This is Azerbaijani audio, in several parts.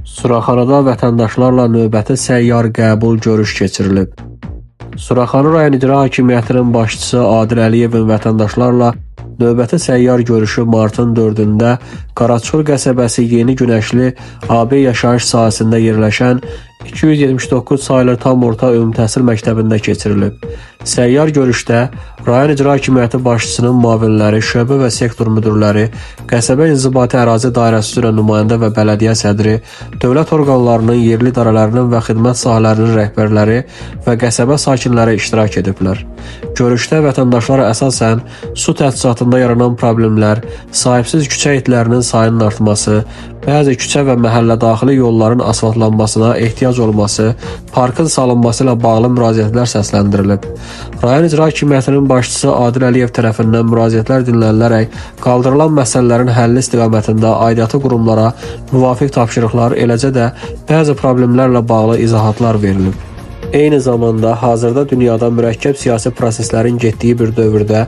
Suraxanada vətəndaşlarla növbəti səyyar qəbul görüş keçirilib. Suraxanı rayon İcra Hakimiyyətinin başçısı Adil Əliyevin vətəndaşlarla növbəti səyyar görüşü martın 4-də Qaraçuxur qəsəbəsi Yeni Günəşli AB yaşayış sahəsində yerləşən 279 sayılı tam orta ümumi təhsil məktəbində keçirilib. Səyyar görüşdə rayon İcra Hakimiyyəti başçısının müavinləri, şöbə və sektor müdürləri, qəsəbə inzibati ərazi dairəsi üzrə nümayəndə və bələdiyyə sədri, dövlət orqanlarının, yerli idarələrinin və xidmət sahələrinin rəhbərləri və qəsəbə sakinləri iştirak ediblər. Görüşdə vətəndaşlar əsasən su təchizatında yaranan problemlər, sahibsiz küçə itlərinin sayının artması, bəzi küçə və məhəllə daxili yolların asfaltlanmasına ehtiyac olması, parkın salınması ilə bağlı müraciətlər səsləndirilib. Rayon İcra Hakimiyyətinin başçısı Adil Əliyev tərəfindən müraciətlər dinlənilərək qaldırılan məsələlərin həlli istiqamətində aidiyyatı qurumlara müvafiq tapşırıqlar, eləcə də bəzi problemlərlə bağlı izahatlar verilib. Eyni zamanda hazırda dünyada mürəkkəb siyasi proseslərin getdiyi bir dövrdə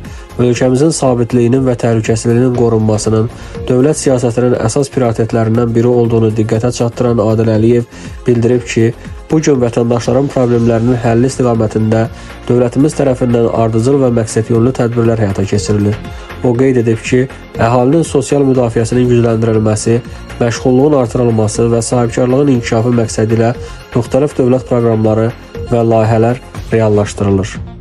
ölkəmizin sabitliyinin və təhlükəsizliyinin qorunmasının dövlət siyasətinin əsas prioritetlərindən biri olduğunu diqqətə çatdıran Adil Əliyev bildirib ki, bu gün vətəndaşların problemlərinin həlli istiqamətində dövlətimiz tərəfindən ardıcıl və məqsədyönlü tədbirlər həyata keçirilir. O qeyd edib ki, əhalinin sosial müdafiəsinin gücləndirilməsi, məşğulluğun artırılması və sahibkarlığın inkişafı məqsədilə müxtəlif dövlət proqramları və layihələr reallaşdırılır.